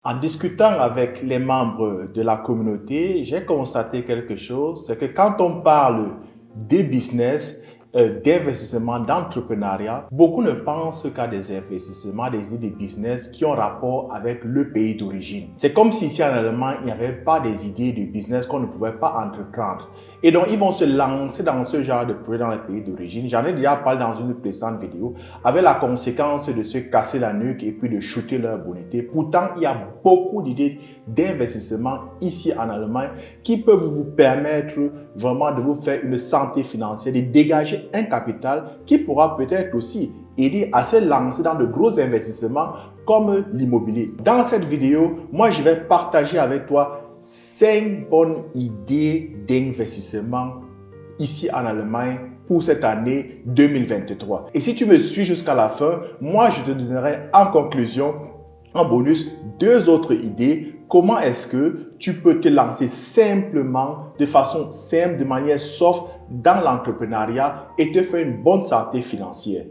En discutant avec les membres de la communauté, j'ai constaté quelque chose, c'est que quand on parle des business, d'investissement, d'entrepreneuriat, beaucoup ne pensent qu'à des investissements, des idées de business qui ont rapport avec le pays d'origine. C'est comme si ici en Allemagne, il n'y avait pas des idées de business qu'on ne pouvait pas entreprendre. Et donc, ils vont se lancer dans ce genre de projet dans les pays d'origine. J'en ai déjà parlé dans une précédente vidéo, avec la conséquence de se casser la nuque et puis de shooter leur bonité. Pourtant, il y a beaucoup d'idées d'investissement ici en Allemagne qui peuvent vous permettre vraiment de vous faire une santé financière, de dégager un capital qui pourra peut-être aussi aider à se lancer dans de gros investissements comme l'immobilier. Dans cette vidéo, moi, je vais partager avec toi 5 bonnes idées d'investissement ici en Allemagne pour cette année 2023. Et si tu me suis jusqu'à la fin, moi, je te donnerai en conclusion, en bonus, 2 autres idées. Comment est-ce que tu peux te lancer simplement, de façon simple, de manière soft dans l'entrepreneuriat et te faire une bonne santé financière.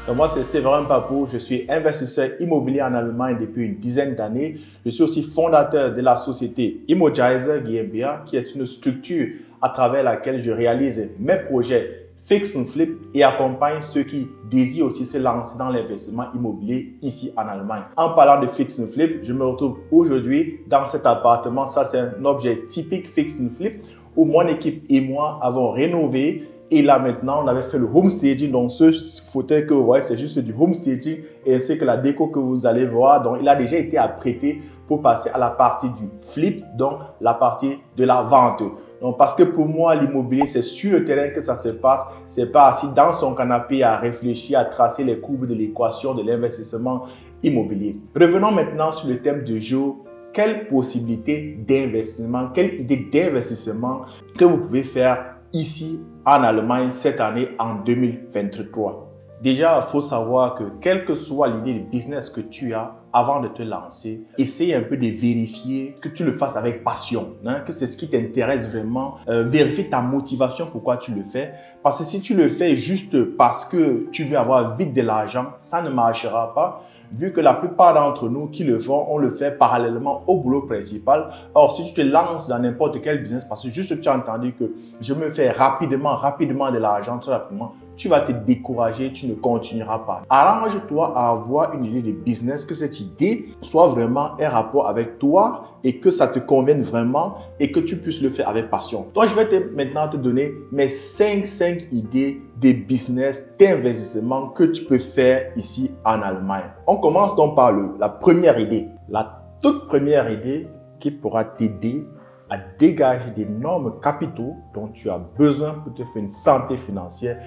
Donc moi, c'est Séverin Papou, je suis investisseur immobilier en Allemagne depuis une dizaine d'années. Je suis aussi fondateur de la société Immogizer GmbH, qui est une structure à travers laquelle je réalise mes projets Fix and Flip et accompagne ceux qui désirent aussi se lancer dans l'investissement immobilier ici en Allemagne. En parlant de Fix and Flip, je me retrouve aujourd'hui dans cet appartement. Ça, c'est un objet typique Fix and Flip où mon équipe et moi avons rénové. Et là maintenant, on avait fait le home staging. Donc ce fauteuil que vous voyez, c'est juste du home staging et c'est que la déco que vous allez voir. Donc il a déjà été apprêté pour passer à la partie du flip, donc la partie de la vente. Donc parce que pour moi, l'immobilier, c'est sur le terrain que ça se passe. C'est pas assis dans son canapé à réfléchir, à tracer les courbes de l'équation de l'investissement immobilier. Revenons maintenant sur le thème du jour. Quelles possibilités d'investissement, quelle idée d'investissement que vous pouvez faire ici en Allemagne cette année en 2023. Déjà, il faut savoir que quelle que soit l'idée de business que tu as avant de te lancer, essaye un peu de vérifier que tu le fasses avec passion, que c'est ce qui t'intéresse vraiment. Vérifie ta motivation, pourquoi tu le fais. Parce que si tu le fais juste parce que tu veux avoir vite de l'argent, ça ne marchera pas. Vu que la plupart d'entre nous qui le font, on le fait parallèlement au boulot principal. Or, si tu te lances dans n'importe quel business, parce que juste tu as entendu que je me fais rapidement de l'argent, très rapidement, tu vas te décourager, tu ne continueras pas. Arrange-toi à avoir une idée de business, que cette idée soit vraiment un rapport avec toi et que ça te convienne vraiment et que tu puisses le faire avec passion. Donc, je vais maintenant te donner mes 5 idées de business, d'investissement que tu peux faire ici en Allemagne. On commence donc par la première idée. La toute première idée qui pourra t'aider à dégager d'énormes capitaux dont tu as besoin pour te faire une santé financière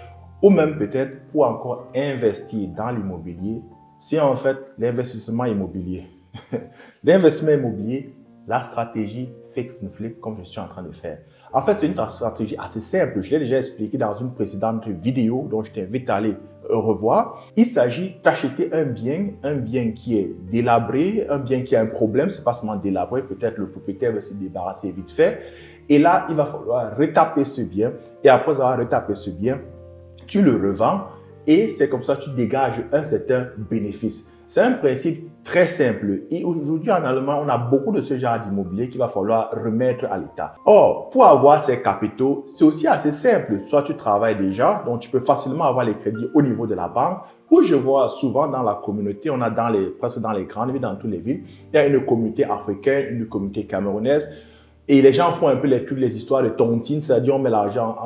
ou même peut-être pour encore investir dans l'immobilier, c'est en fait l'investissement immobilier. L'investissement immobilier, la stratégie Fix and Flip comme je suis en train de faire. En fait, c'est une stratégie assez simple. Je l'ai déjà expliqué dans une précédente vidéo dont je t'invite à aller revoir. Il s'agit d'acheter un bien qui est délabré, un bien qui a un problème. C'est pas seulement délabré, peut-être le propriétaire veut se débarrasser vite fait. Et là, il va falloir retaper ce bien. Et après avoir retapé ce bien, tu le revends et c'est comme ça que tu dégages un certain bénéfice. C'est un principe très simple et aujourd'hui en Allemagne, on a beaucoup de ce genre d'immobilier qu'il va falloir remettre à l'État. Or, pour avoir ces capitaux, c'est aussi assez simple. Soit tu travailles déjà, donc tu peux facilement avoir les crédits au niveau de la banque. Ou je vois souvent dans la communauté, on a presque dans les grandes villes, dans toutes les villes, il y a une communauté africaine, une communauté camerounaise et les gens font un peu les histoires de tontine, c'est-à-dire on met l'argent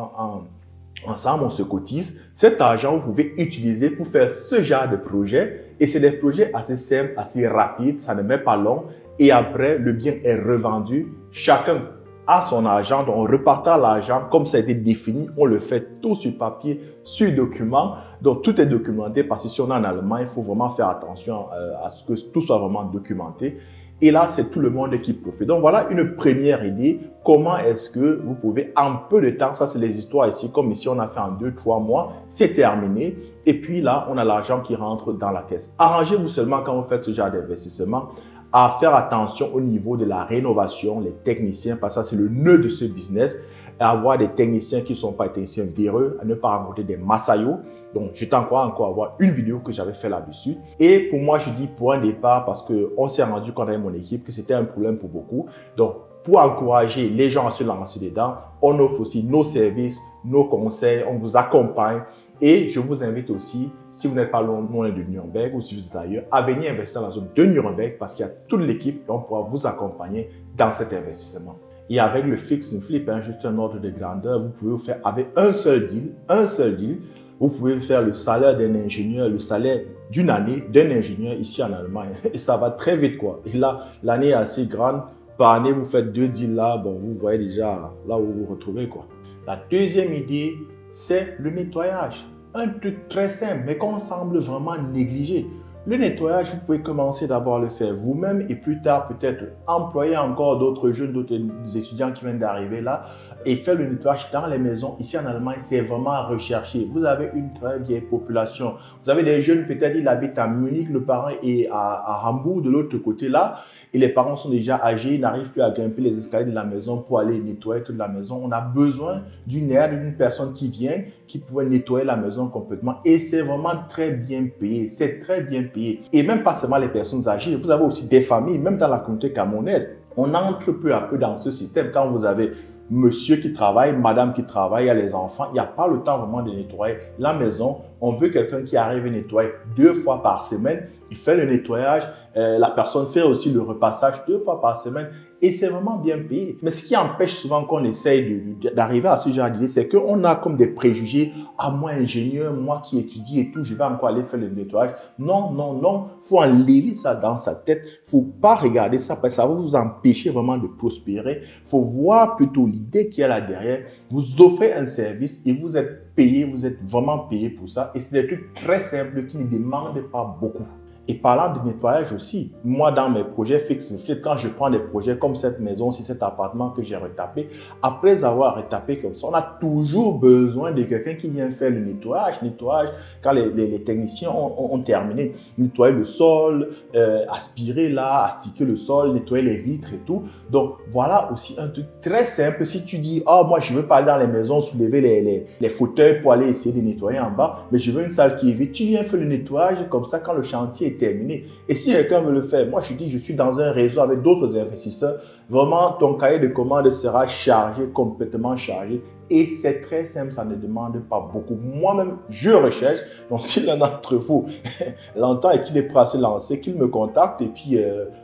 ensemble, on se cotise. Cet argent, vous pouvez utiliser pour faire ce genre de projet. Et c'est des projets assez simples, assez rapides, ça ne met pas long. Et après, le bien est revendu. Chacun a son argent, donc on repartage l'argent comme ça a été défini. On le fait tout sur papier, sur document. Donc tout est documenté parce que si on est en Allemagne, il faut vraiment faire attention à ce que tout soit vraiment documenté. Et là, c'est tout le monde qui profite. Donc voilà une première idée. Comment est-ce que vous pouvez, en peu de temps, ça c'est les histoires ici, comme ici on a fait en 2-3 mois, c'est terminé. Et puis là, on a l'argent qui rentre dans la caisse. Arrangez-vous seulement quand vous faites ce genre d'investissement à faire attention au niveau de la rénovation, les techniciens, parce que ça c'est le nœud de ce business. Et avoir des techniciens qui ne sont pas techniciens véreux, à ne pas rencontrer des massayos. Donc, je t'encourage encore à voir une vidéo que j'avais fait là-dessus. Et pour moi, je dis pour un départ, parce qu'on s'est rendu compte avec mon équipe que c'était un problème pour beaucoup. Donc, pour encourager les gens à se lancer dedans, on offre aussi nos services, nos conseils, on vous accompagne. Et je vous invite aussi, si vous n'êtes pas loin de Nuremberg ou si vous êtes ailleurs, à venir investir dans la zone de Nuremberg parce qu'il y a toute l'équipe et on pourra vous accompagner dans cet investissement. Et avec le fix and flip, juste un ordre de grandeur, vous pouvez faire avec un seul deal, vous pouvez faire le salaire d'un ingénieur, le salaire d'une année d'un ingénieur ici en Allemagne. Et ça va très vite, quoi. Et là, l'année est assez grande. Par année, vous faites 2 deals là, bon, vous voyez déjà là où vous vous retrouvez, quoi. La deuxième idée, c'est le nettoyage. Un truc très simple, mais qu'on semble vraiment négliger. Le nettoyage, vous pouvez commencer d'abord à le faire vous-même et plus tard peut-être employer encore d'autres jeunes, d'autres étudiants qui viennent d'arriver là et faire le nettoyage dans les maisons. Ici en Allemagne, c'est vraiment recherché. Vous avez une très vieille population. Vous avez des jeunes, peut-être ils habitent à Munich, le parent est à Hambourg de l'autre côté là et les parents sont déjà âgés, ils n'arrivent plus à grimper les escaliers de la maison pour aller nettoyer toute la maison. On a besoin d'une aide, d'une personne qui vient, qui pourrait nettoyer la maison complètement et c'est vraiment très bien payé. C'est très bien payé. Et même pas seulement les personnes âgées, vous avez aussi des familles, même dans la communauté camerounaise. On entre peu à peu dans ce système. Quand vous avez monsieur qui travaille, madame qui travaille, il y a les enfants, il n'y a pas le temps vraiment de nettoyer la maison. On veut quelqu'un qui arrive à nettoyer 2 fois par semaine. Il fait le nettoyage, la personne fait aussi le repassage 2 fois par semaine et c'est vraiment bien payé. Mais ce qui empêche souvent qu'on essaye d'arriver à ce genre d'idée, c'est qu'on a comme des préjugés. Ah, moi ingénieur, moi qui étudie et tout, je vais encore aller faire le nettoyage. Non, non, non. Il faut enlever ça dans sa tête. Il ne faut pas regarder ça parce que ça va vous empêcher vraiment de prospérer. Il faut voir plutôt l'idée qu'il y a là derrière. Vous offrez un service et vous êtes payé, vous êtes vraiment payé pour ça. Et c'est des trucs très simples qui ne demandent pas beaucoup. Et parlant de nettoyage aussi, moi dans mes projets fix and flip, quand je prends des projets comme cette maison, cet appartement que j'ai retapé, après avoir retapé comme ça, on a toujours besoin de quelqu'un qui vient faire le nettoyage. Nettoyage, quand les techniciens ont terminé, nettoyer le sol, aspirer là, astiquer le sol, nettoyer les vitres et tout. Donc voilà aussi un truc très simple. Si tu dis, oh moi je veux pas aller dans les maisons, soulever les fauteuils pour aller essayer de nettoyer en bas, mais je veux une salle qui est vide, tu viens faire le nettoyage comme ça quand le chantier est terminé. Et si quelqu'un veut le faire, moi je dis, je suis dans un réseau avec d'autres investisseurs, vraiment ton cahier de commandes sera chargé, complètement chargé. Et c'est très simple, ça ne demande pas beaucoup. Moi-même, je recherche. Donc, si l'un d'entre vous l'entend et qu'il est prêt à se lancer, qu'il me contacte et puis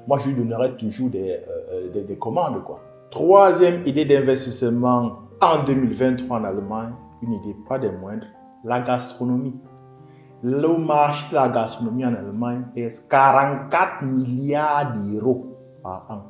moi, je lui donnerai toujours des commandes, quoi. Troisième idée d'investissement en 2023 en Allemagne, une idée pas des moindres, la gastronomie. Le marché de la gastronomie en Allemagne est 44 milliards d'euros par an.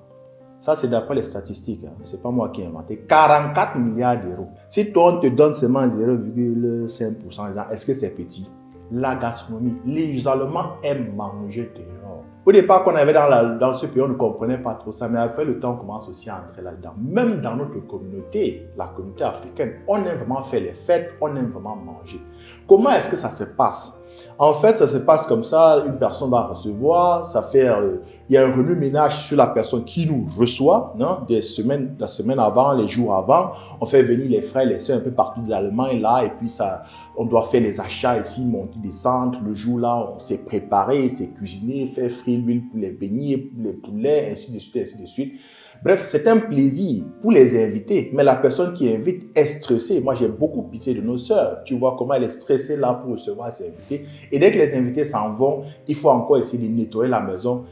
Ça, c'est d'après les statistiques. Ce n'est pas moi qui ai inventé. 44 milliards d'euros. Si toi, on te donne seulement 0,5%, est-ce que c'est petit? La gastronomie. Les Allemands aiment manger dehors. Au départ, quand on avait dans ce pays, on ne comprenait pas trop ça. Mais après le temps, on commence aussi à entrer là-dedans. Même dans notre communauté, la communauté africaine, on aime vraiment faire les fêtes, on aime vraiment manger. Comment est-ce que ça se passe? En fait, ça se passe comme ça, une personne va recevoir, il y a un remue-ménage sur la personne qui nous reçoit, non? La semaine avant, les jours avant, on fait venir les frères, les soeurs un peu partout de l'Allemagne là, et puis ça, on doit faire les achats ici, monter, descendre. Le jour là, on s'est préparé, s'est cuisiné, fait frire l'huile pour les beignets, pour les poulets, ainsi de suite, ainsi de suite. Bref, c'est un plaisir pour les invités, mais la personne qui invite est stressée. Moi, j'ai beaucoup pitié de nos sœurs. Tu vois comment elle est stressée là pour recevoir ses invités. Et dès que les invités s'en vont, il faut encore essayer de nettoyer la maison.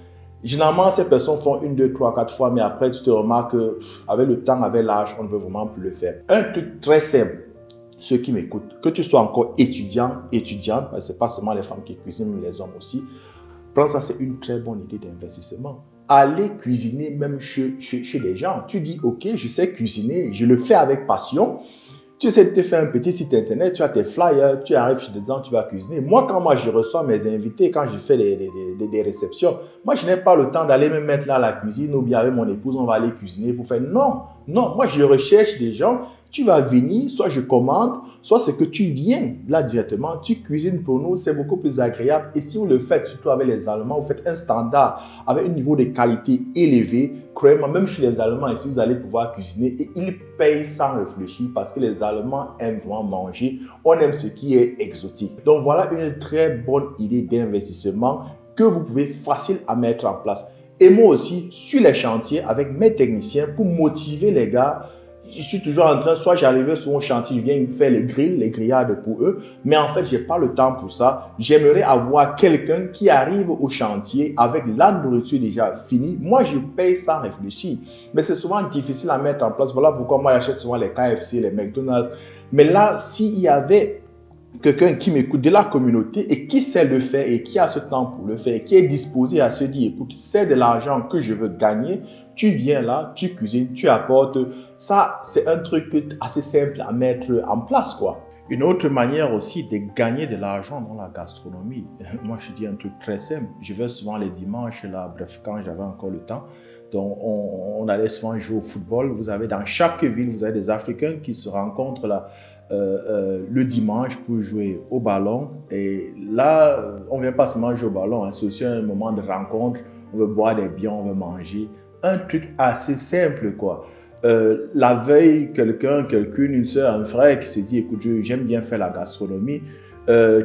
Généralement, ces personnes font 1, 2, 3, 4 fois, mais après, tu te remarques qu'avec le temps, avec l'âge, on ne veut vraiment plus le faire. Un truc très simple, ceux qui m'écoutent, que tu sois encore étudiante, parce que ce n'est pas seulement les femmes qui cuisinent, mais les hommes aussi, prends ça, c'est une très bonne idée d'investissement. Aller cuisiner même chez les gens. Tu dis, ok, je sais cuisiner, je le fais avec passion. Tu essaies de te faire un petit site internet, tu as tes flyers, tu arrives chez des gens, tu vas cuisiner. Moi, quand je reçois mes invités, quand je fais des réceptions, moi, je n'ai pas le temps d'aller me mettre là à la cuisine ou bien avec mon épouse, on va aller cuisiner pour faire. Non, non, moi, je recherche des gens. Tu vas venir, soit je commande, soit c'est que tu viens là directement, tu cuisines pour nous, c'est beaucoup plus agréable. Et si vous le faites, surtout avec les Allemands, vous faites un standard avec un niveau de qualité élevé, croyez-moi, même chez les Allemands, ici, vous allez pouvoir cuisiner et ils payent sans réfléchir parce que les Allemands aiment vraiment manger. On aime ce qui est exotique. Donc voilà une très bonne idée d'investissement que vous pouvez facile à mettre en place. Et moi aussi, sur les chantiers avec mes techniciens pour motiver les gars. Je suis toujours en train, soit j'arrive sur mon chantier, je viens faire les grilles, les grillades pour eux, mais en fait, je n'ai pas le temps pour ça. J'aimerais avoir quelqu'un qui arrive au chantier avec la nourriture déjà finie. Moi, je paye sans réfléchir, mais c'est souvent difficile à mettre en place. Voilà pourquoi moi, j'achète souvent les KFC, les McDonald's. Mais là, s'il y avait quelqu'un qui m'écoute de la communauté et qui sait le faire et qui a ce temps pour le faire et qui est disposé à se dire, écoute, c'est de l'argent que je veux gagner, tu viens là, tu cuisines, tu apportes. Ça, c'est un truc assez simple à mettre en place, quoi. Une autre manière aussi de gagner de l'argent dans la gastronomie, moi je dis un truc très simple, je vais souvent les dimanches, là, bref, quand j'avais encore le temps, donc on allait souvent jouer au football. Vous avez dans chaque ville, vous avez des Africains qui se rencontrent là, le dimanche pour jouer au ballon. Et là, on ne vient pas seulement jouer au ballon, hein, c'est aussi un moment de rencontre, on veut boire des biens, on veut manger. Un truc assez simple, quoi. La veille, quelqu'une, une soeur, un frère qui se dit, écoute, j'aime bien faire la gastronomie.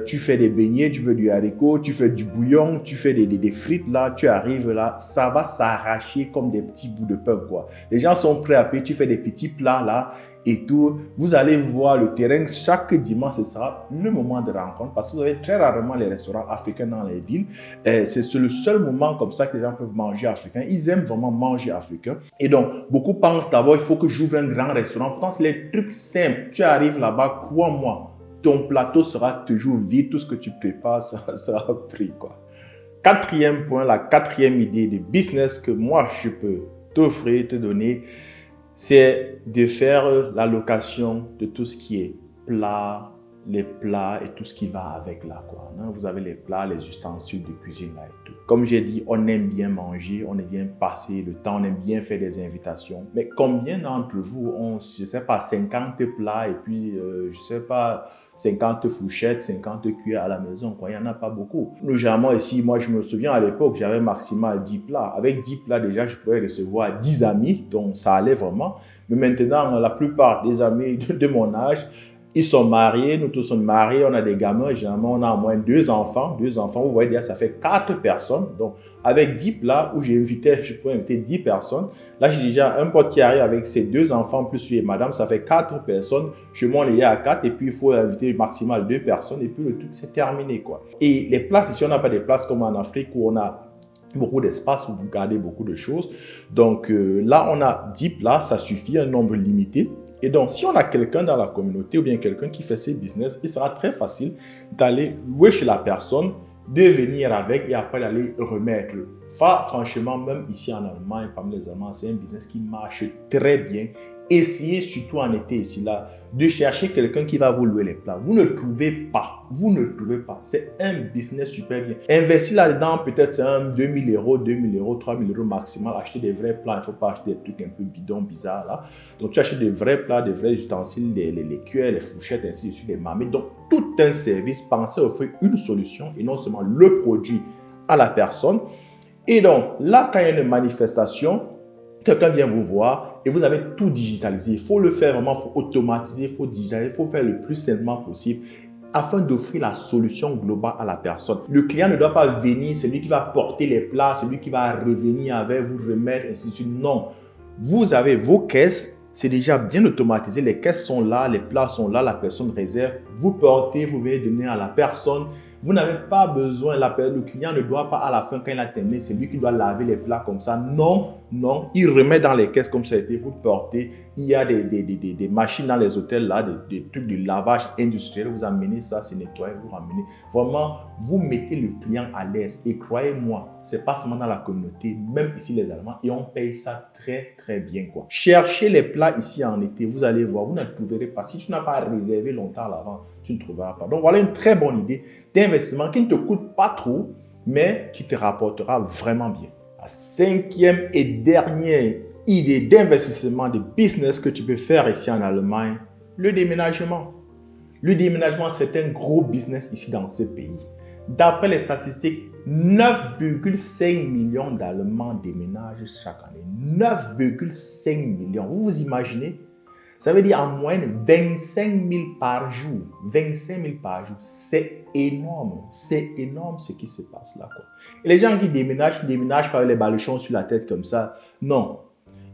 Tu fais des beignets, tu fais du haricot, tu fais du bouillon, tu fais des frites là, tu arrives là, ça va s'arracher comme des petits bouts de pain, quoi. Les gens sont prêts à payer, tu fais des petits plats là et tout. Vous allez voir le terrain, chaque dimanche, ce sera le moment de rencontre parce que vous avez très rarement les restaurants africains dans les villes. C'est le seul moment comme ça que les gens peuvent manger africain. Ils aiment vraiment manger africain. Et donc, beaucoup pensent d'abord, il faut que j'ouvre un grand restaurant. Pourtant, c'est les trucs simples. Tu arrives là-bas, crois-moi, ton plateau sera toujours vide, tout ce que tu prépares sera pris, quoi. Quatrième point, la quatrième idée de business que moi je peux t'offrir, te donner, c'est de faire la location de tout ce qui est plat, les plats et tout ce qui va avec là, quoi. Vous avez les plats, les ustensiles de cuisine là et tout. Comme j'ai dit, on aime bien manger, on aime bien passer le temps, on aime bien faire des invitations. Mais combien d'entre vous ont, je ne sais pas, 50 plats et puis, je ne sais pas, 50 fourchettes, 50 cuillères à la maison, quoi. Il n'y en a pas beaucoup. Nous, généralement, ici, moi, je me souviens à l'époque, j'avais maximal 10 plats. Avec 10 plats, déjà, je pouvais recevoir 10 amis, donc ça allait vraiment. Mais maintenant, la plupart des amis de mon âge, ils sont mariés, nous tous sommes mariés, on a des gamins, généralement on a au moins deux enfants, vous voyez déjà ça fait 4 personnes, donc avec 10 plats où je pouvais inviter 10 personnes, là j'ai déjà un pote qui arrive avec ses 2 enfants plus lui et madame, ça fait 4 personnes, chez moi on est à 4 et puis il faut inviter maximal 2 personnes et puis le truc c'est terminé, quoi. Et les places, ici on n'a pas des places comme en Afrique où on a beaucoup d'espace où vous gardez beaucoup de choses, donc là on a 10 plats, ça suffit, un nombre limité. Et donc, si on a quelqu'un dans la communauté ou bien quelqu'un qui fait ses business, il sera très facile d'aller louer chez la personne, de venir avec et après d'aller remettre. Franchement, même ici en Allemagne, parmi les Allemands, c'est un business qui marche très bien. Essayez surtout en été ici là de chercher quelqu'un qui va vous louer les plats. Vous ne trouvez pas. C'est un business super bien. Investir là-dedans, peut-être c'est un 2000 €, 2000 €, 3000 € maximal. Acheter des vrais plats. Il ne faut pas acheter des trucs un peu bidons, bizarres là. Donc tu achètes des vrais plats, des vrais ustensiles, les cuillères, les fourchettes, ainsi de suite, les marmites. Donc tout un service. Pensez à offrir une solution et non seulement le produit à la personne. Et donc là, quand il y a une manifestation, quelqu'un vient vous voir et vous avez tout digitalisé. Il faut le faire vraiment, il faut automatiser, il faut digitaliser, il faut faire le plus simplement possible afin d'offrir la solution globale à la personne. Le client ne doit pas venir, c'est lui qui va porter les plats, c'est lui qui va revenir avec, vous remettre, ainsi de suite. Non, vous avez vos caisses, c'est déjà bien automatisé, les caisses sont là, les plats sont là, la personne réserve, vous portez, vous venez donner à la personne, Vous n'avez pas besoin, le client ne doit pas à la fin, quand il a terminé, c'est lui qui doit laver les plats comme ça. Non, non, il remet dans les caisses comme ça a été, vous portez. Il y a des machines dans les hôtels là, des trucs de lavage industriel. Vous amenez ça, c'est nettoyé, vous ramenez. Vraiment, vous mettez le client à l'aise. Et croyez-moi, c'est pas seulement dans la communauté, même ici les Allemands, et on paye ça très très bien, quoi. Cherchez les plats ici en été, vous allez voir, vous ne trouverez pas. Si tu n'as pas réservé longtemps à l'avant, tu ne trouveras pas. Donc voilà une très bonne idée d'investissement qui ne te coûte pas trop, mais qui te rapportera vraiment bien. La cinquième et dernière idée d'investissement, de business que tu peux faire ici en Allemagne, le déménagement. Le déménagement, c'est un gros business ici dans ce pays. D'après les statistiques, 9,5 millions d'Allemands déménagent chaque année. 9,5 millions. Vous vous imaginez? Ça veut dire en moyenne 25 000 par jour. 25 000 par jour. C'est énorme. C'est énorme ce qui se passe là, quoi. Et les gens qui déménagent pas avec les baluchons sur la tête comme ça. Non.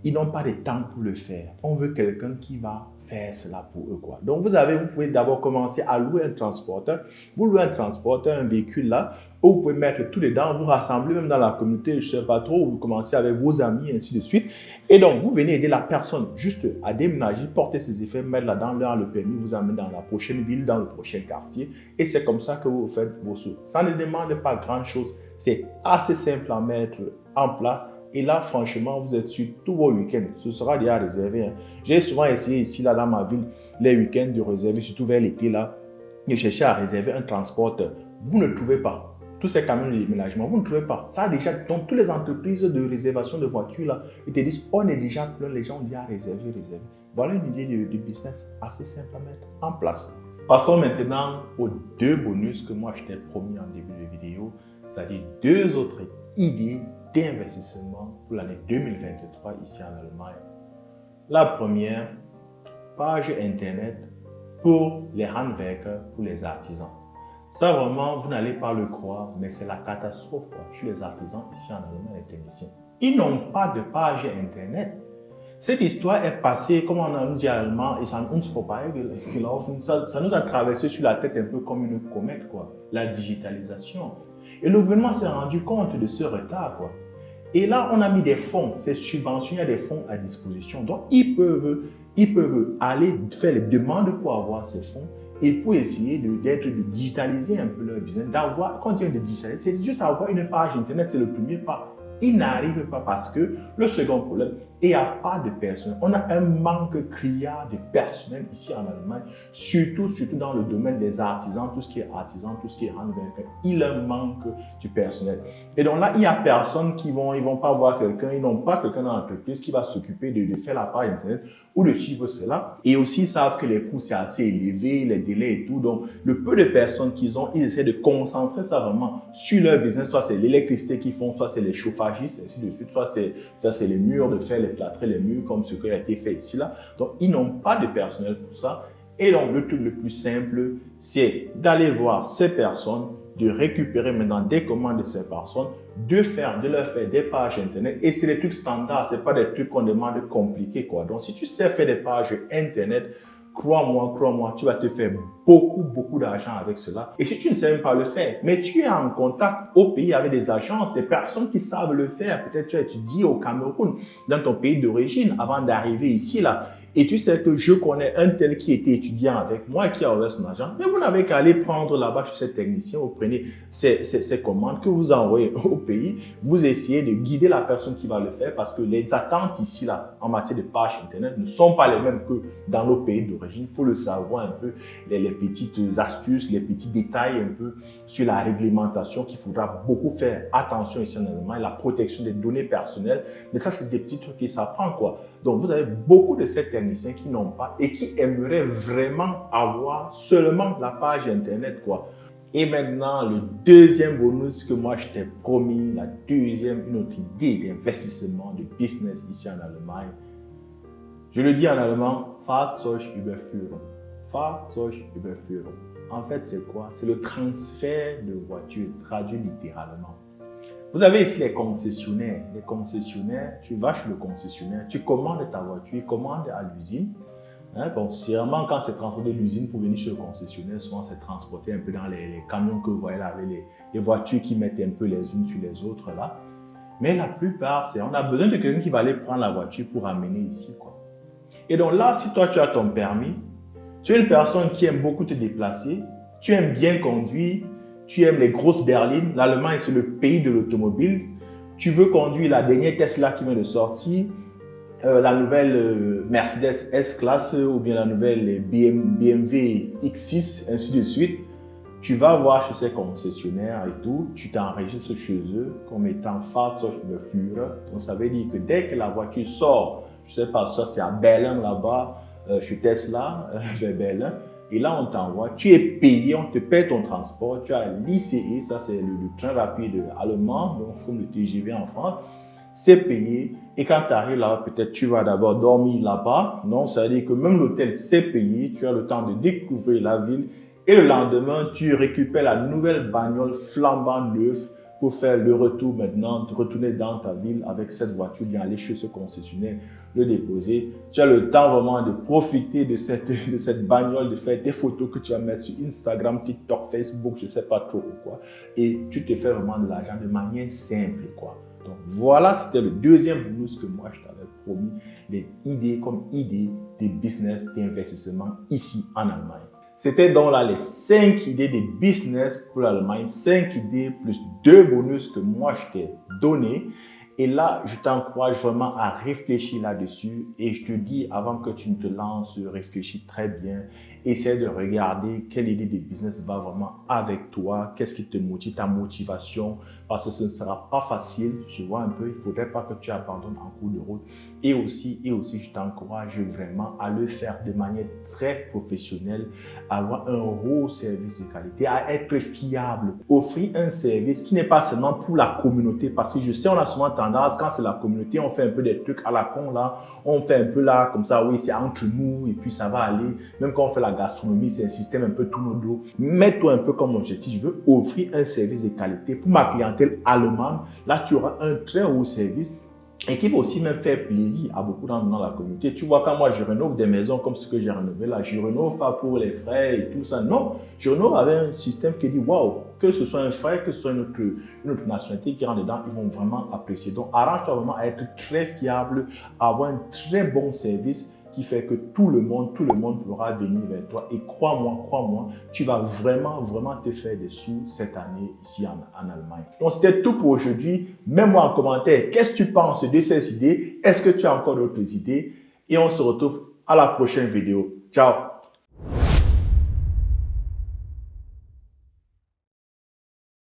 Ils n'ont pas de temps pour le faire. On veut quelqu'un qui va faire cela pour eux, quoi. Donc, vous pouvez d'abord commencer à louer un transporteur. Vous louez un transporteur, un véhicule là, où vous pouvez mettre tout dedans, vous rassemblez même dans la communauté, je ne sais pas trop, vous commencez avec vos amis, ainsi de suite. Et donc, vous venez aider la personne juste à déménager, porter ses effets, mettre là-dedans, leur le permis, vous amener dans la prochaine ville, dans le prochain quartier. Et c'est comme ça que vous faites vos sous. Ça ne demande pas grand-chose. C'est assez simple à mettre en place. Et là, franchement, vous êtes sur tous vos week-ends. Ce sera déjà réservé, hein. J'ai souvent essayé ici, là, dans ma ville, les week-ends de réserver, surtout vers l'été, là, de chercher à réserver un transporteur. Vous ne trouvez pas. Tous ces camions de déménagement, vous ne trouvez pas. Ça, déjà, dans toutes les entreprises de réservation de voitures, là, ils te disent, on est déjà plein, les gens ont déjà réservé. Voilà une idée de business assez simple à mettre en place. Passons maintenant aux deux bonus que moi, je t'ai promis en début de vidéo. C'est-à-dire deux autres idées d'investissement pour l'année 2023 ici en Allemagne. La première, page internet pour les handwerker, pour les artisans. Ça vraiment, vous n'allez pas le croire, mais c'est la catastrophe, quoi, chez les artisans ici en Allemagne, les techniciens. Ils n'ont pas de page internet. Cette histoire est passée, comme on dit en allemand, et ça nous a traversé sur la tête un peu comme une comète, quoi, la digitalisation. Et le gouvernement s'est rendu compte de ce retard, quoi. Et là, on a mis des fonds, ces subventions, il y a des fonds à disposition. Donc, ils peuvent aller faire les demandes pour avoir ces fonds et pour essayer de digitaliser un peu leur business, quand on dit de digitaliser, c'est juste avoir une page internet, c'est le premier pas. Ils n'arrivent pas parce que le second problème, il n'y a pas de personnel. On a un manque criard de personnel ici en Allemagne, surtout dans le domaine des artisans, tout ce qui est artisan, tout ce qui est handwerker. Il manque du personnel. Et donc là, il n'y a personne ils vont pas voir quelqu'un, ils n'ont pas quelqu'un dans l'entreprise qui va s'occuper de faire la page internet ou de suivre cela. Et aussi, ils savent que les coûts, c'est assez élevé, les délais et tout. Donc, le peu de personnes qu'ils ont, ils essaient de concentrer ça vraiment sur leur business. Soit c'est l'électricité qu'ils font, soit c'est les chauffagistes, ainsi de suite. Soit c'est les murs, de faire les plâtrer les murs comme ce qui a été fait ici, là. Donc, ils n'ont pas de personnel pour ça. Et donc, le truc le plus simple, c'est d'aller voir ces personnes, de récupérer maintenant des commandes de ces personnes, de leur faire des pages internet. Et c'est des trucs standards, c'est pas des trucs qu'on demande compliqués, quoi. Donc, si tu sais faire des pages internet, crois-moi, tu vas te faire beaucoup d'argent avec cela. Et si tu ne sais même pas le faire, mais tu es en contact au pays avec des agences, des personnes qui savent le faire. Peut-être tu as étudié au Cameroun, dans ton pays d'origine, avant d'arriver ici, là. Et tu sais que je connais un tel qui était étudiant avec moi et qui a ouvert son agent. Mais vous n'avez qu'à aller prendre là-bas chez ces techniciens, vous prenez ces commandes que vous envoyez au pays, vous essayez de guider la personne qui va le faire parce que les attentes ici, là, en matière de page internet ne sont pas les mêmes que dans nos pays d'origine. Il faut le savoir un peu, les petites astuces, les petits détails un peu sur la réglementation qu'il faudra beaucoup faire attention ici en Allemagne, la protection des données personnelles. Mais ça, c'est des petits trucs qui s'apprennent, quoi. Donc, vous avez beaucoup de ces techniciens qui n'ont pas et qui aimeraient vraiment avoir seulement la page internet, quoi. Et maintenant, le deuxième bonus que moi je t'ai promis, une autre idée d'investissement, de business ici en Allemagne. Je le dis en allemand, Fahrzeugüberführung. Fahrzeugüberführung. En fait, c'est quoi? C'est le transfert de voitures, traduit littéralement. Vous avez ici les concessionnaires. Les concessionnaires, tu vas chez le concessionnaire, tu commandes ta voiture, il commande à l'usine. Hein, bon, sûrement, quand c'est transporté de l'usine pour venir chez le concessionnaire, souvent c'est transporté un peu dans les camions que vous voyez là, avec les voitures qui mettent un peu les unes sur les autres là. Mais la plupart, c'est on a besoin de quelqu'un qui va aller prendre la voiture pour amener ici, quoi. Et donc là, si toi tu as ton permis, tu es une personne qui aime beaucoup te déplacer, tu aimes bien conduire, tu aimes les grosses berlines, l'Allemagne c'est le pays de l'automobile, tu veux conduire la dernière Tesla qui vient de sortir, la nouvelle Mercedes S-Class ou bien la nouvelle BMW X6, ainsi de suite, tu vas voir chez ces concessionnaires et tout, tu t'enregistres chez eux comme étant Fahrzeugführer. Donc ça veut dire que dès que la voiture sort, je sais pas, ça c'est à Berlin là-bas, chez Tesla, vers Berlin, et là on t'envoie, tu es payé, on te paie ton transport, tu as l'ICE, ça c'est le train rapide allemand, donc comme le TGV en France. C'est payé et quand tu arrives là, peut-être tu vas d'abord dormir là-bas. Non, ça veut dire que même l'hôtel c'est payé, tu as le temps de découvrir la ville et le lendemain, tu récupères la nouvelle bagnole flambant neuve pour faire le retour maintenant, retourner dans ta ville avec cette voiture, bien aller chez ce concessionnaire, le déposer. Tu as le temps vraiment de profiter de cette bagnole, de faire tes photos que tu vas mettre sur Instagram, TikTok, Facebook, je ne sais pas trop quoi. Et tu te fais vraiment de l'argent de manière simple, quoi. Donc voilà, c'était le deuxième bonus que moi je t'avais promis, des idées comme idées de business, d'investissement ici en Allemagne. C'était donc là les 5 idées de business pour l'Allemagne, 5 idées plus 2 bonus que moi je t'ai donné. Et là, je t'encourage vraiment à réfléchir là-dessus et je te dis, avant que tu ne te lances, réfléchis très bien. Essaie de regarder quelle idée de business va vraiment avec toi, qu'est-ce qui te motive, ta motivation, parce que ce ne sera pas facile, tu vois un peu, il ne faudrait pas que tu abandonnes en cours de route. Et aussi, je t'encourage vraiment à le faire de manière très professionnelle, à avoir un haut service de qualité, à être fiable, offrir un service qui n'est pas seulement pour la communauté, parce que je sais, on a souvent tendance, quand c'est la communauté, on fait un peu des trucs à la con là, on fait un peu là, comme ça, oui, c'est entre nous, et puis ça va aller, même quand on fait la gastronomie, c'est un système un peu tout nos dos. Mets-toi un peu comme objectif, je veux offrir un service de qualité pour ma clientèle allemande, là tu auras un très haut service, et qui va aussi même faire plaisir à beaucoup dans la communauté. Tu vois, quand moi je rénove des maisons comme ce que j'ai rénové là, je ne rénove pas pour les frais et tout ça. Non, je rénove avec un système qui dit waouh, que ce soit un frère, que ce soit une autre nationalité qui rentre dedans, ils vont vraiment apprécier. Donc, arrange-toi vraiment à être très fiable, à avoir un très bon service qui fait que tout le monde pourra venir vers toi. Et crois-moi, tu vas vraiment te faire des sous cette année ici en Allemagne. Donc, c'était tout pour aujourd'hui. Mets-moi en commentaire, qu'est-ce que tu penses de ces idées? Est-ce que tu as encore d'autres idées? Et on se retrouve à la prochaine vidéo. Ciao!